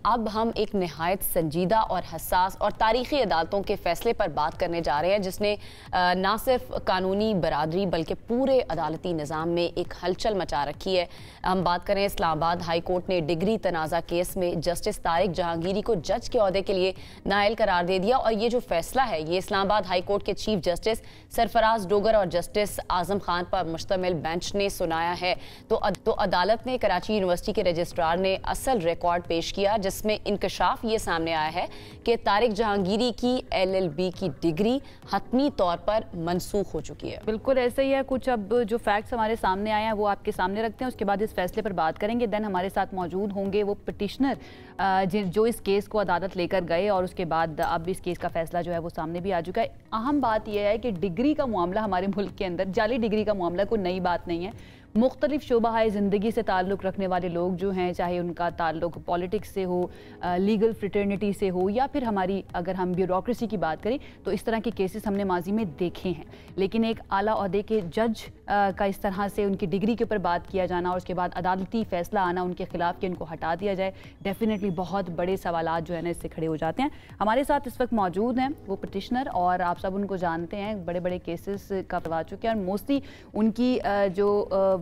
अब हम एक निहायत संजीदा और हसास और तारीखी अदालतों के फैसले पर बात करने जा रहे हैं, जिसने ना सिर्फ कानूनी बरादरी बल्कि पूरे अदालती निज़ाम में एक हलचल मचा रखी है। हम बात करें, इस्लामाबाद हाई कोर्ट ने डिग्री तनाज़ा केस में जस्टिस तारिक जहांगीरी को जज के ओहदे के लिए नाअहल करार दे दिया। और ये जो फैसला है ये इस्लामाबाद हाई कोर्ट के चीफ जस्टिस सरफराज डोगर और जस्टिस आजम खान पर मुश्तमिल बेंच ने सुनाया है। तो अदालत ने कराची यूनिवर्सिटी के रजिस्ट्रार ने असल रिकॉर्ड पेश किया, जिसमें इंकशाफ ये सामने आया है कि तारिक जहांगीरी की LLB की डिग्री हतमी तौर पर मनसूख हो चुकी है। बिल्कुल ऐसा ही है कुछ। अब जो फैक्ट्स हमारे सामने आए हैं वो आपके सामने रखते हैं, उसके बाद इस फैसले पर बात करेंगे। देन हमारे साथ मौजूद होंगे वो पिटिशनर जो इस केस को अदालत लेकर गए और उसके बाद अब इस केस का फैसला जो है वो सामने भी आ चुका है। अहम बात यह है कि डिग्री का मामला हमारे मुल्क के अंदर, जाली डिग्री का मामला कोई नई बात नहीं है। मुख्तलिफ शोबा ज़िंदगी से ताल्लुक़ रखने वाले लोग जो हैं, चाहे उनका ताल्लुक़ पॉलिटिक्स से हो, लीगल फ्रेटर्निटी से हो, या फिर हमारी अगर हम ब्यूरोक्रेसी की बात करें तो इस तरह के केसेस हमने माजी में देखे हैं। लेकिन एक आला ओहदे के जज का इस तरह से उनकी डिग्री के ऊपर बात किया जाना और उसके बाद अदालती फ़ैसला आना उनके खिलाफ कि उनको हटा दिया जाए, डेफिनेटली बहुत बड़े सवालात जो है ना इससे खड़े हो जाते हैं। हमारे साथ इस वक्त मौजूद हैं वो पिटिशनर, और आप सब उनको जानते हैं, बड़े बड़े केसेस का करवा चुके हैं और मोस्टली उनकी जो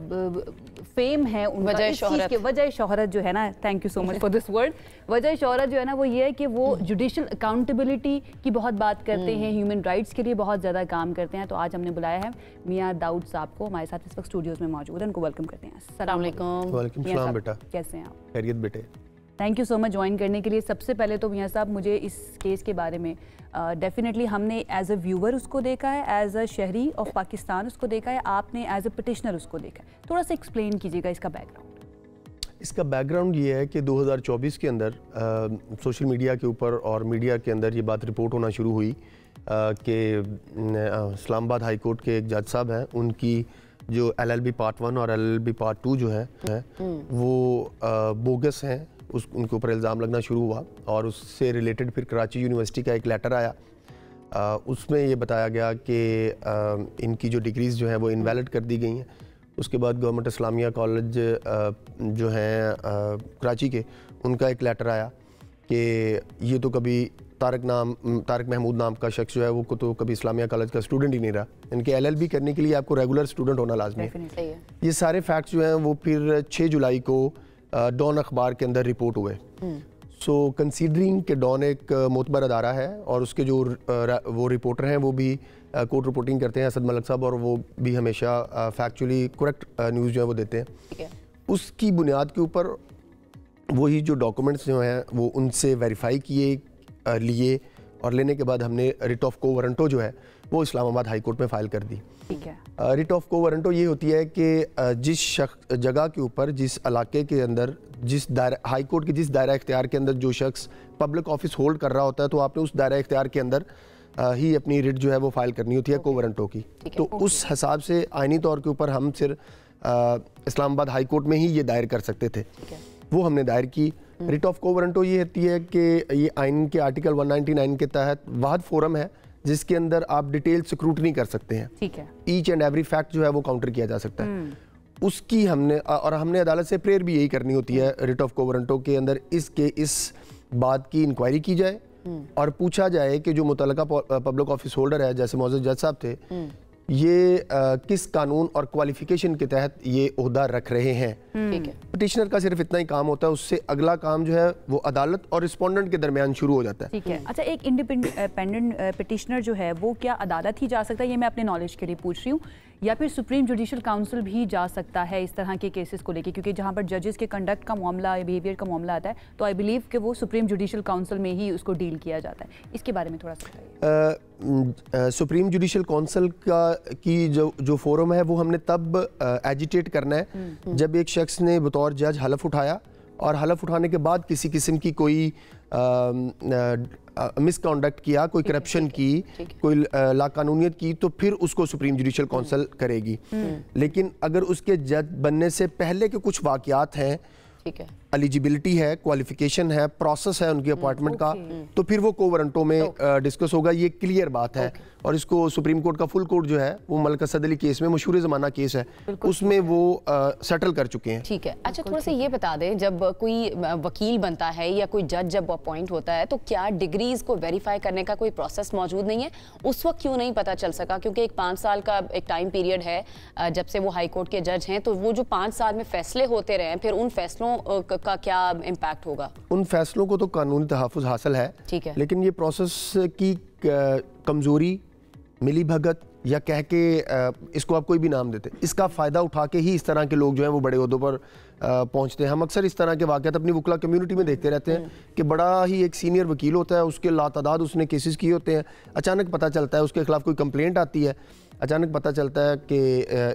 फेम है, वजह शोहरत जो है ना, thank you so much for this word, वजह शोहरत जो है ना वो ये है कि वो जुडिशल अकाउंटेबिलिटी की बहुत बात करते हैं, ह्यूमन राइट्स के लिए बहुत ज़्यादा काम करते हैं। तो आज हमने बुलाया है मियां दाऊद साहब को, हमारे साथ इस वक्त स्टूडियोज में मौजूद है, उनको वेलकम करते हैं। अस्सलाम वालेकुम। वालेकुम सलाम बेटा, कैसे हैं आप? खैरियत बेटे, thank you so much join करने के लिए। सबसे पहले तो मियां साहब मुझे इस केस के बारे में डेफिनेटली हमने एज अ व्यूवर उसको देखा है, एज अ शहरी ऑफ पाकिस्तान उसको देखा है, आपने एज अ पिटिशनर उसको देखा है, थोड़ा सा एक्सप्लेन कीजिएगा इसका बैकग्राउंड। इसका बैकग्राउंड ये है कि 2024 के अंदर सोशल मीडिया के ऊपर और मीडिया के अंदर ये बात रिपोर्ट होना शुरू हुई कि इस्लामाबाद हाई कोर्ट के एक जज साहब हैं, उनकी जो LLB पार्ट 1 और LLB पार्ट 2 जो है वो बोगस हैं, उनके ऊपर इल्ज़ाम लगना शुरू हुआ। और उससे रिलेटेड फिर कराची यूनिवर्सिटी का एक लेटर आया, उसमें ये बताया गया कि इनकी जो डिग्रीज़ जो हैं वो इनवैलिड कर दी गई हैं। उसके बाद गवर्नमेंट इस्लामिया कॉलेज जो हैं कराची के, उनका एक लेटर आया कि ये तो कभी तारिक महमूद नाम का शख्स जो है वो तो कभी इस्लामिया कॉलेज का स्टूडेंट ही नहीं रहा, इनके LLB करने के लिए आपको रेगुलर स्टूडेंट होना लाजमी है। ये सारे फैक्ट्स जो हैं वो फिर 6 जुलाई को डॉन अखबार के अंदर रिपोर्ट हुए। सो कंसीडरिंग कि डॉन एक मोतबर अदारा है और उसके जो वो रिपोर्टर हैं वो भी कोर्ट रिपोर्टिंग करते हैं, असद मलिक साहब, और वो भी हमेशा फैक्चुअली करेक्ट न्यूज़ जो है वो देते हैं। उसकी बुनियाद के ऊपर वही जो डॉक्यूमेंट्स जो हैं वो उनसे वेरीफाई लिए और लेने के बाद हमने रिट ऑफ को वारंटो जो है वो इस्लामाबाद हाई कोर्ट में फ़ाइल कर दी। ठीक है। रिट ऑफ को वारंटो ये होती है कि जिस जगह के ऊपर, जिस इलाके के अंदर, जिस दायरा हाई कोर्ट के जिस दायरा इख्तियार के अंदर जो शख्स पब्लिक ऑफिस होल्ड कर रहा होता है, तो आपने उस दायरा इख्तियार के अंदर ही अपनी रिट जो है वो फाइल करनी होती है को वारंटो की। तो उस हिसाब से आइनी तौर के ऊपर हम सिर्फ इस्लामाबाद हाई कोर्ट में ही ये दायर कर सकते थे, वो हमने दायर की। रिट ऑफ को वारंटो ये होती है कि ये आइन के आर्टिकल 199 के तहत वाहद फोरम है जिसके अंदर आप डिटेल स्क्रूटनी कर सकते हैं। ठीक है। ईच एंड एवरी फैक्ट जो है वो काउंटर किया जा सकता है। उसकी हमने अदालत से प्रेयर भी यही करनी होती है रिट ऑफ को वारंटो के अंदर, इस बात की इंक्वायरी की जाए और पूछा जाए कि जो मुतल्लिका पब्लिक ऑफिस होल्डर है, जैसे मौजूद जज साहब थे, ये किस कानून और क्वालिफिकेशन के तहत ये ओहदा रख रहे हैं। पिटिशनर का सिर्फ इतना ही काम होता है, उससे अगला काम जो है वो अदालत और रिस्पोंडेंट के दरमियान शुरू हो जाता है। ठीक है। अच्छा, एक इंडिपेंडेंट पिटिशनर जो है वो क्या अदालत ही जा सकता है, ये मैं अपने नॉलेज के लिए पूछ रही हूँ, या फिर सुप्रीम जुडिशल काउंसिल भी जा सकता है इस तरह के केसेस को लेके? क्योंकि जहाँ पर जजेस के कंडक्ट का मामला, बिहेवियर का मामला आता है, तो आई बिलीव कि वो सुप्रीम जुडिशल काउंसिल में ही उसको डील किया जाता है। इसके बारे में थोड़ा सा बताइए। सुप्रीम जुडिशल काउंसिल की जो फोरम है वो हमने तब एजिटेट करना है जब एक शख्स ने बतौर जज हलफ उठाया और हलफ उठाने के बाद किसी किस्म की कोई मिसकॉन्डक्ट किया, कोई करप्शन की, कोई लाकानूनियत की, तो फिर उसको सुप्रीम जुडिशल काउंसिल करेगी। लेकिन अगर उसके जज बनने से पहले के कुछ वाकयात हैं, एलिजिबिलिटी है, क्वालिफिकेशन है, प्रोसेस है उनकी अपॉइंटमेंट का, तो फिर वो कोवरंटो में डिस्कस होगा। ये क्लियर बात है। और इसको सुप्रीम कोर्ट का फुल कोर्ट जो है वो मलिक असद अली केस में, मशहूर ज़माना केस है, उसमें वो सेटल कर चुके हैं। ठीक है। अच्छा, थोड़ा सा ये बता दें, जब कोई वकील बनता है या कोई जज जब अपॉइंट होता है तो क्या डिग्रीज को वेरीफाई करने का कोई प्रोसेस मौजूद नहीं है? उस वक्त क्यों नहीं पता चल सका? क्योंकि एक 5 साल का एक टाइम पीरियड है जब से वो हाई कोर्ट के जज हैं, तो वो जो 5 साल में फैसले होते रहे, फिर उन फैसलों का क्या इम्पैक्ट होगा? उन फैसलों को तो कानूनी तहफ़्फ़ुज़ हासिल है, ठीक है, लेकिन ये प्रोसेस की कमज़ोरी, मिली भगत या कह के इसको आप कोई भी नाम देते, इसका फ़ायदा उठा के ही इस तरह के लोग जो हैं वो बड़े ओहदों पर पहुंचते हैं। हम अक्सर इस तरह के वाक़यात अपनी वकला कम्युनिटी में देखते रहते हैं कि बड़ा ही एक सीनियर वकील होता है, उसके लातादाद उसने केसेस किए होते हैं, अचानक पता चलता है उसके खिलाफ कोई कंप्लेंट आती है, अचानक पता चलता है कि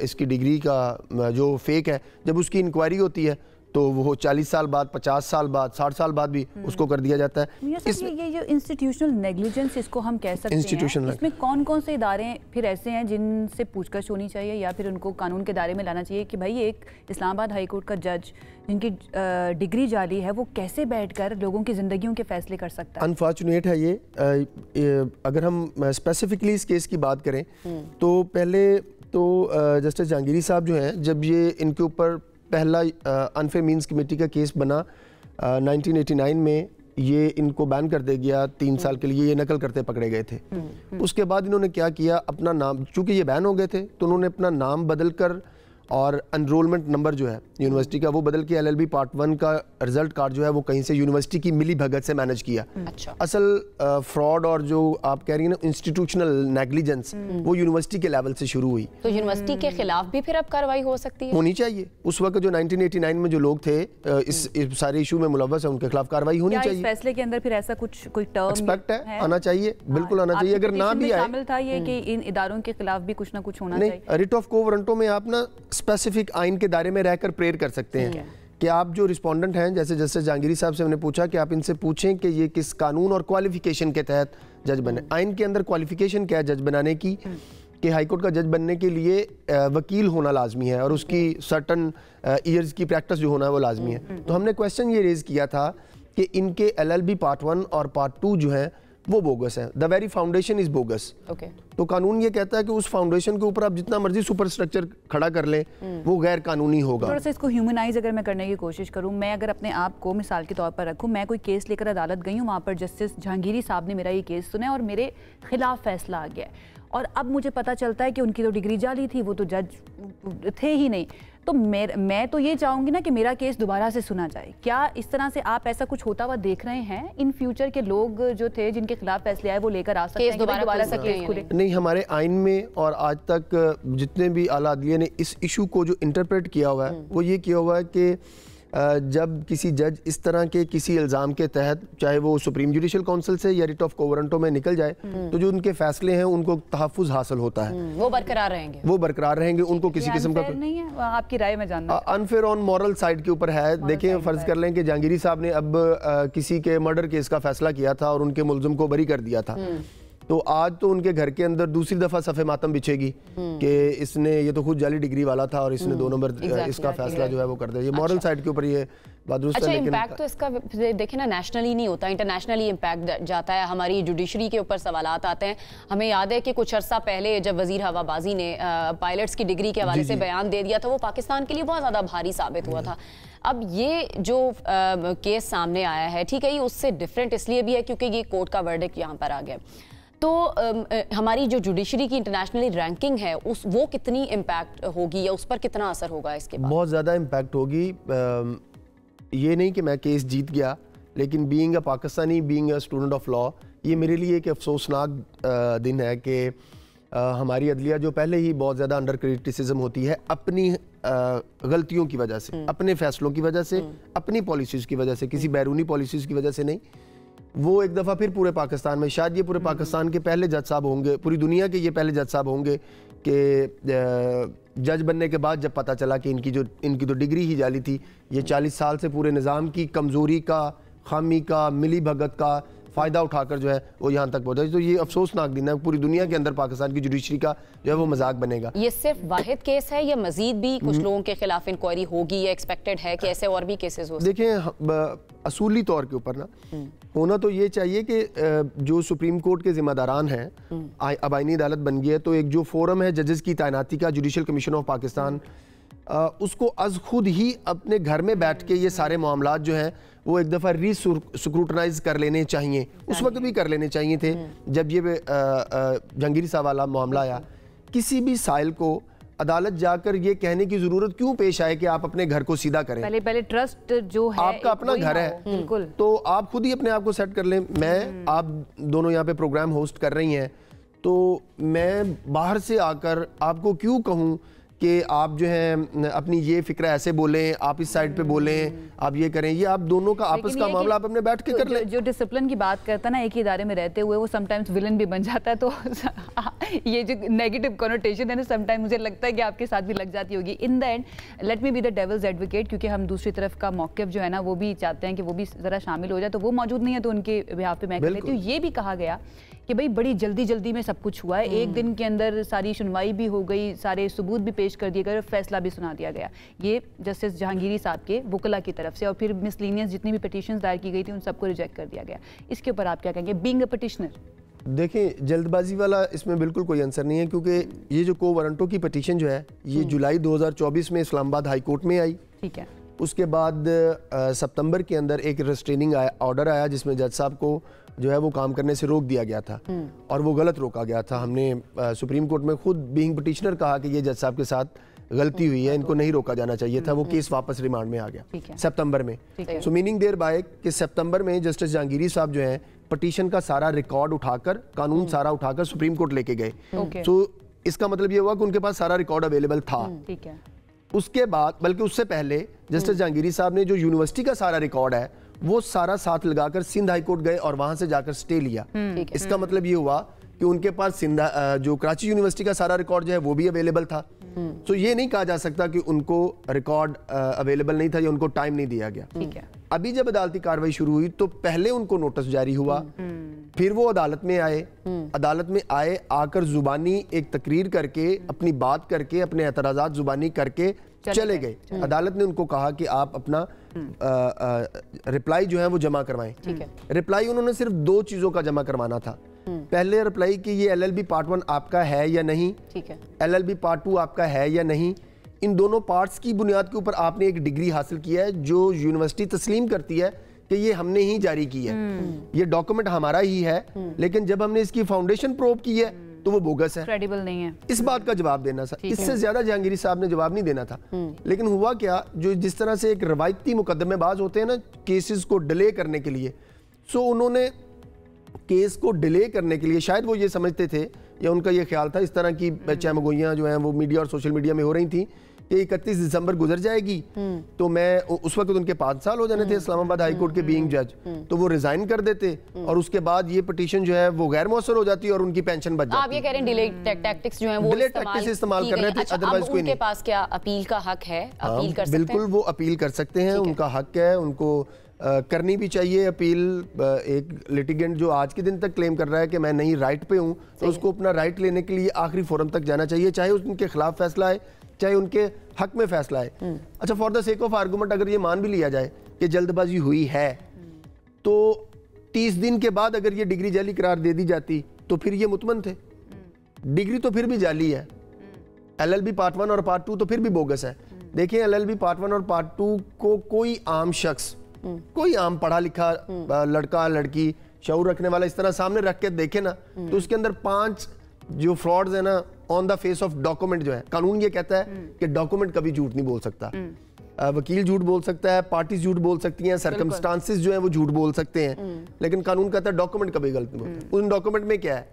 इसकी डिग्री का जो फेक है, जब उसकी इंक्वायरी होती है तो वो 40 साल बाद, 50 साल बाद, 60 साल बाद भी उसको कर दिया जाता है। ये जो इंस्टीट्यूशनल नेग्लिजेंस इसको हम कह सकते हैं, इसमें कौन कौन से इदारे फिर ऐसे हैं जिनसे पूछताछ होनी चाहिए या फिर उनको कानून के दायरे में लाना चाहिए कि भाई एक इस्लामाबाद हाई कोर्ट का जज जिनकी डिग्री जाली है वो कैसे बैठकर लोगों की ज़िंदगियों के फैसले कर सकता है? अनफॉर्चुनेट है ये। अगर हम स्पेसिफिकली इस केस की बात करें तो पहले तो जस्टिस जहांगीरी साहब जो हैं, जब ये इनके ऊपर पहला अनफेयर मीन्स कमेटी का केस बना 1989 में, ये इनको बैन कर दिया गया 3 साल के लिए, ये नकल करते पकड़े गए थे। उसके बाद इन्होंने क्या किया, अपना नाम, चूंकि ये बैन हो गए थे तो उन्होंने अपना नाम बदल कर और एनरोलमेंट नंबर जो है यूनिवर्सिटी का वो बदल के LLB पार्ट 1 का रिजल्ट कार्ड जो है वो कहीं से यूनिवर्सिटी की मिली भगत से मैनेज किया। अच्छा। असल फ्रॉड और जो आप कह रही हैं ना इंस्टीट्यूशनल नेग्लिजेंस, वो यूनिवर्सिटी के लेवल से शुरू हुई। तो यूनिवर्सिटी के खिलाफ भी फिर अब कार्रवाई हो सकती है? होनी चाहिए। उस वक्त जो 1989 में जो लोग थे इस सारे इशू में मुलव्वस है, उनके खिलाफ कार्रवाई होनी चाहिए। इस फैसले के अंदर फिर ऐसा कुछ कोई टर्म एक्सपेक्ट है, आना चाहिए, बिल्कुल आना चाहिए। अगर ना भी आए, शामिल था ये कि इन इदारों के खिलाफ भी कुछ ना कुछ होना चाहिए। रिट ऑफ को वारंटो में आप ना स्पेसिफिक आइन के दायरे में रहकर प्रेयर कर सकते हैं कि आप जो रिस्पोंडेंट हैं, जैसे जस्टिस जहांगीरी साहब से मैंने पूछा कि आप इनसे पूछें कि ये किस कानून और क्वालिफिकेशन के तहत जज बने। आइन के अंदर क्वालिफिकेशन क्या है जज बनाने की, कि हाईकोर्ट का जज बनने के लिए वकील होना लाजमी है और उसकी सर्टन ईयर्स की प्रैक्टिस जो होना है वो लाजमी है। तो हमने क्वेश्चन ये रेज किया था कि इनके LLB पार्ट 1 और पार्ट 2 जो है वो बोगस है, the very foundation is bogus. तो कानून ये कहता है कि उस फाउंडेशन के ऊपर आप जितना मर्जी सुपर स्ट्रक्चर खड़ा कर लें वो गैर कानूनी होगा। थोड़ा सा इसको ह्यूमनाइज अगर मैं करने की कोशिश करूं, मैं अगर अपने आप को मिसाल के तौर पर रखूं, मैं कोई केस लेकर अदालत गई हूं, वहां पर जस्टिस जहांगीरी साहब ने मेरा ये केस सुना और मेरे खिलाफ फैसला आ गया और अब मुझे पता चलता है कि उनकी तो डिग्री जाली थी, वो तो जज थे ही नहीं, तो मैं तो ये चाहूंगी ना कि मेरा केस दोबारा से सुना जाए। क्या इस तरह से आप ऐसा कुछ होता हुआ देख रहे हैं इन फ्यूचर के लोग जो थे जिनके खिलाफ फैसले आए वो लेकर आ सकते हैं दोबारा से केस खुले? नहीं, हमारे आइन में और आज तक जितने भी आला अदलिया ने इस इशू को जो इंटरप्रेट किया हुआ है वो ये किया हुआ है कि जब किसी जज इस तरह के किसी इल्ज़ाम के तहत, चाहे वो सुप्रीम जुडिशल काउंसिल से या रिट ऑफ को वारंटो में निकल जाए, तो जो उनके फैसले हैं उनको तहफ़्फ़ुज़ हासिल होता है, वो बरकरार रहेंगे, उनको किसी किस्म का नहीं है। आपकी राय में जानना अनफेयर ऑन मॉरल साइड के ऊपर है। देखें, फ़र्ज़ कर लें कि जहांगीरी साहब ने अब किसी के मर्डर केस का फैसला किया था और उनके मुलज़िम को बरी कर दिया था, तो आज तो उनके घर के अंदर दूसरी दफा सफ़े मातम बिछेगी कि इसने, ये तो खुद जाली डिग्री वाला था और इसने 2 नंबर इसका फैसला जो है वो कर दिया। ये मॉरल साइड के ऊपर ये बात दुरुस्त है। अच्छा, इम्पैक्ट तो इसका देखें ना नेशनली नहीं होता, इंटरनेशनली इम्पैक्ट जाता है। हमारी जुडिशरी के ऊपर सवालात आते हैं। हमें याद है कि कुछ अर्सा पहले जब वजीर हवाबाजी ने पायलट्स की डिग्री के हवाले से बयान दे दिया था, वो पाकिस्तान के लिए बहुत ज़्यादा भारी साबित हुआ था। अब ये जो केस सामने आया है, ठीक है, ये उससे डिफरेंट इसलिए भी है क्योंकि ये कोर्ट का वर्डिक्ट यहाँ पर आ गया। तो हमारी जो जुडिशरी की इंटरनेशनली रैंकिंग है वो कितनी इम्पैक्ट होगी या उस पर कितना असर होगा इसके बाद? बहुत ज़्यादा इम्पैक्ट होगी। ये नहीं कि मैं केस जीत गया, लेकिन being a Pakistani, being a student of law, ये मेरे लिए एक अफसोसनाक दिन है कि हमारी अदलिया जो पहले ही बहुत ज़्यादा अंडर क्रिटिसिज्म होती है अपनी गलतियों की वजह से, अपने फैसलों की वजह से, अपनी पॉलिसीज़ की वजह से, किसी बैरूनी पॉलिसीज़ की वजह से नहीं, वो एक दफ़ा फिर पूरे पाकिस्तान में, शायद ये पूरे पाकिस्तान के पहले जज साहब होंगे, पूरी दुनिया के ये पहले जज साहब होंगे कि जज बनने के बाद जब पता चला कि इनकी तो डिग्री ही जाली थी। ये 40 साल से पूरे निज़ाम की कमज़ोरी का, खामी का, मिली भगत का, फ़ायदा उठाकर जो है वो यहाँ तक पहुँचा। तो ये अफसोसनाक दिन है, पूरी दुनिया के अंदर पाकिस्तान की जुडिशरी का जो है वो मजाक बनेगा। ये सिर्फ वाहिद केस है या मजीद भी कुछ लोगों के खिलाफ इंक्वायरी होगी या एक्सपेक्टेड है कि ऐसे और भी केसेस हो? देखें, असूली तौर के ऊपर ना होना तो ये चाहिए कि जो सुप्रीम कोर्ट के जिम्मेदारान हैं, अब आईनी अदालत बन गई है, तो एक जो फोरम है जजेस की तैनाती का, जुडिशल कमीशन ऑफ पाकिस्तान, उसको अज खुद ही अपने घर में बैठ के ये सारे मामलात जो हैं वो एक दफ़ा रीस्क्रूटनाइज कर लेने चाहिए। उस वक्त भी कर लेने चाहिए थे जब ये जहांगीर साहब वाला मामला आया। किसी भी साइल को अदालत जाकर ये कहने की जरूरत क्यों पेश आए कि आप अपने घर को सीधा करें? पहले ट्रस्ट जो है, आपका अपना घर है, बिल्कुल, तो आप खुद ही अपने आप को सेट कर लें। मैं आप दोनों यहाँ पे प्रोग्राम होस्ट कर रही हैं, तो मैं बाहर से आकर आपको क्यों कहूँ कि आप जो है अपनी ये फिक्र ऐसे बोलें, आप इस साइड पे बोलें, आप ये करें? ये आप दोनों का आपस का मामला आप अपने बैठ के कर लें। जो डिसिप्लिन की बात करता है ना, एक ही इदारे में रहते हुए, वो समटाइम्स विलन भी बन जाता है। तो ये जो नेगेटिव कॉनोटेशन है ना, समटाइम मुझे लगता है कि आपके साथ भी लग जाती होगी। In the and let me be the devil's advocate, क्योंकि हम दूसरी तरफ का मौक़िफ़ जो है ना वो भी चाहते हैं कि वो भी ज़रा शामिल हो जाए। तो वो मौजूद नहीं है, तो उनके बिहाफ पे मैं कह लेती हूँ। ये भी कहा गया कि भाई बड़ी जल्दी में सब कुछ हुआ है, एक दिन के अंदर सारी सुनवाई भी हो गई, सारे सबूत भी पेश कर दिए गए, फैसला भी सुना दिया गया। ये जस्टिस जहांगीरी साहब के वकला की तरफ से, और फिर मिसलीनियस जितनी भी पिटीशंस दायर की गई थी उन सबको रिजेक्ट कर दिया गया। इसके ऊपर आप क्या कहेंगे, बीइंग अ पिटिशनर? देखिए, जल्दबाजी वाला इसमें बिल्कुल कोई आंसर नहीं है, क्योंकि ये जो को वारंटों की पिटीशन जो है ये जुलाई 2024 में इस्लामाबाद हाई कोर्ट में आई। ठीक है। उसके बाद सितंबर के अंदर एक रेस्ट्रेनिंग ऑर्डर आया जिसमें जज साहब को जो है वो काम करने से रोक दिया गया था, और वो गलत रोका गया था। हमने सुप्रीम कोर्ट में खुद बीइंग पिटिशनर कहा कि ये जज साहब के साथ गलती हुई है, इनको नहीं रोका जाना चाहिए था। वो केस वापस रिमांड में आ गया सितंबर में। सो मीनिंग देयर बाय कि सितंबर में जस्टिस जहांगीरी साहब जो है पिटीशन का सारा रिकॉर्ड उठाकर, कानून सारा उठाकर सुप्रीम कोर्ट लेके गए। सो इसका मतलब ये हुआ कि उनके पास सारा रिकॉर्ड अवेलेबल था। ठीक है। उसके बाद, बल्कि उससे पहले जस्टिस जहांगीरी साहब ने जो यूनिवर्सिटी का सारा रिकॉर्ड है वो सारा साथ लगाकर सिंध हाई कोर्ट गए और वहां से जाकर स्टे लिया। इसका मतलब ये हुआ कि उनके पास सिंध जो कराची यूनिवर्सिटी का सारा रिकॉर्ड जो है वो भी अवेलेबल था। तो ये नहीं कहा जा सकता कि उनको रिकॉर्ड अवेलेबल नहीं था या उनको टाइम नहीं दिया गया। ठीक है। अभी जब अदालती कार्रवाई शुरू हुई तो पहले उनको नोटिस जारी हुआ, फिर वो अदालत में आए, अदालत में आकर जुबानी एक तकरीर करके, अपनी बात करके, अपने एतराज़ात जुबानी करके चले गए। अदालत ने उनको कहा कि आप अपना रिप्लाई जो है वो जमा करवाएं। रिप्लाई उन्होंने सिर्फ 2 चीजों का जमा करवाना था। पहले रिप्लाई कि ये LLB पार्ट 1 आपका है या नहीं, ठीक है, LLB पार्ट 2 आपका है या नहीं। इन दोनों पार्ट्स की बुनियाद के ऊपर आपने एक डिग्री हासिल किया है जो यूनिवर्सिटी तस्लीम करती है कि ये हमने ही जारी की है, ये डॉक्यूमेंट हमारा ही है, लेकिन जब हमने इसकी फाउंडेशन प्रूव की है तो वो बोगस है, क्रेडिबल नहीं है। इस बात का जवाब देना था। इससे ज्यादा जहांगीरी साहब ने जवाब नहीं देना था। लेकिन हुआ क्या, जो जिस तरह से एक रवायती मुकदमेबाज होते हैं ना केसेस को डिले करने के लिए, सो उन्होंने केस को डिले करने के लिए, शायद वो ये समझते थे या उनका ये ख्याल था, इस तरह की चमगोइयाँ जो हैं वो मीडिया और सोशल मीडिया में हो रही थी कि 31 दिसंबर गुजर जाएगी तो मैं, उस वक्त उनके 5 साल हो जाने थे इस्लामाबाद हाई कोर्ट के बीइंग जज, तो वो रिजाइन कर देते और उसके बाद ये पिटीशन जो है वो गैर मौसर हो जाती और उनकी पेंशन बच जाती। आप ये कह रहे हैं डिले टैक्टिक्स जो हैं वो इस्तेमाल कर रहे थे, अदरवाइज कोई नहीं। उनके पास क्या अपील का हक है? अपील कर सकते हैं? बिल्कुल, वो अपील कर सकते हैं, उनका हक है, उनको करनी भी चाहिए अपील। एक लिटिगेंट जो आज के दिन तक क्लेम कर रहा है कि मैं नहीं राइट पे हूँ, तो उसको अपना राइट लेने के लिए आखिरी फोरम तक जाना चाहिए, चाहे उनके खिलाफ फैसला है चाहे उनके हक में फैसला है। अच्छा, for the sake of argument अगर ये मान भी लिया जाए कि जल्दबाजी हुई है, तो 30 दिन के बाद अगर ये डिग्री जाली करार दे दी जाती तो फिर ये मुतमन थे। डिग्री तो फिर भी जाली है, LLB पार्ट 1 और पार्ट 2 तो फिर भी बोगस है। देखिए, LLB पार्ट 1 और पार्ट 2 को कोई आम शख्स, कोई आम पढ़ा लिखा लड़का लड़की शऊर रखने वाला इस तरह सामने रख के देखे ना, तो उसके अंदर 5 जो फ्रॉड्स है ना on the face of document जो है, कानून ये कहता है कि डॉक्यूमेंट कभी झूठ नहीं बोल सकता, वकील झूठ बोल सकता है, पार्टीज झूठ बोल सकती हैं, सर्कमस्टांसेस जो है वो झूठ बोल सकते हैं, लेकिन कानून कहता है डॉक्यूमेंट कभी गलत नहीं बोलता। उन डॉक्यूमेंट में क्या है,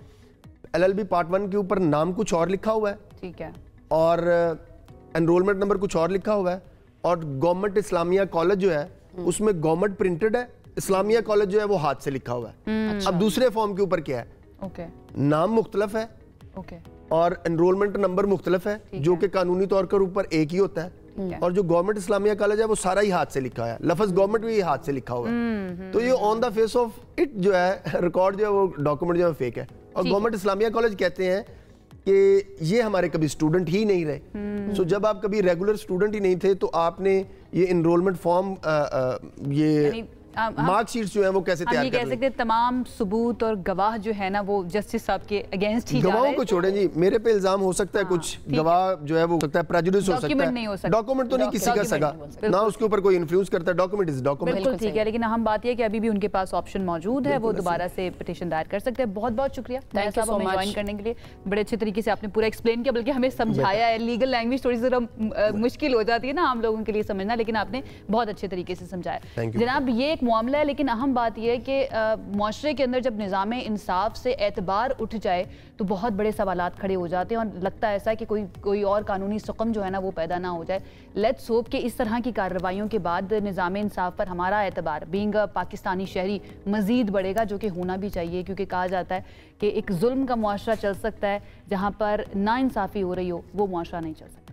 LLB पार्ट 1 के ऊपर नाम कुछ और लिखा हुआ है, ठीक है, और एनरोलमेंट नंबर कुछ और लिखा हुआ है, और गवर्नमेंट इस्लामिया कॉलेज जो है उसमें गवर्नमेंट प्रिंटेड है, इस्लामिया कॉलेज जो है वो हाथ से लिखा हुआ है। अब दूसरे फॉर्म के ऊपर क्या है, नाम मुख्तलफ है और एनरोलमेंट नंबर मुख्तलफ है, जो कि कानूनी तौर पर ऊपर एक ही होता है, और जो गवर्नमेंट इस्लामिया कॉलेज है वो सारा ही हाथ से लिखा है, लफ्ज गवर्नमेंट भी हाथ से लिखा हुआ है। तो ये on the face of it जो है रिकॉर्ड जो है वो डॉक्यूमेंट जो है फेक है। और गवर्नमेंट इस्लामिया कॉलेज कहते हैं कि ये हमारे कभी स्टूडेंट ही नहीं रहे। सो जब आप कभी रेगुलर स्टूडेंट ही नहीं थे तो आपने ये इनरोलमेंट फॉर्म ये मार्कशीट जो है वो कैसे तैयार कर सकते हैं? तमाम सबूत और गवाह जो है ना वो जस्टिस साहब के अगेंस्ट ही गवाहों को छोड़ें जी, मेरे पे इल्जाम हो सकता है कुछ गवाह जो है वो सकता है प्रेजुडिस हो सकता है, डॉक्यूमेंट तो नहीं किसी का सगा ना उसके ऊपर कोई इन्फ्लुएंस करता है, डॉक्यूमेंट इज डॉक्यूमेंट। बिल्कुल ठीक है, लेकिन हम बात ये कि अभी भी उनके पास ऑप्शन मौजूद है, वो दोबारा से पिटीशन दायर कर सकते हैं। बहुत बहुत शुक्रिया thank you so much join करने के लिए, बड़े अच्छे तरीके से आपने पूरा एक्सप्लेन किया, बल्कि हमें समझाया है। लीगल लैंग्वेज थोड़ी सी मुश्किल हो जाती है ना आम लोगों के लिए समझना, लेकिन आपने बहुत अच्छे तरीके से समझाया। जनाब ये एक मामला है, लेकिन अहम बात यह है कि माशरे के अंदर जब निज़ाम इंसाफ से एतबार उठ जाए तो बहुत बड़े सवालात खड़े हो जाते हैं और लगता है ऐसा कि कोई और कानूनी सुकम जो है ना वो पैदा ना हो जाए। लेट्स होप कि इस तरह की कार्रवाइयों के बाद निज़ाम इंसाफ पर हमारा एतबार बीइंग पाकिस्तानी शहरी मज़ीद बढ़ेगा, जो कि होना भी चाहिए, क्योंकि कहा जाता है कि एक जुल्म का मुआशरा चल सकता है, जहाँ पर नाइंसाफ़ी हो रही हो वो मुआशरा नहीं चल सकता।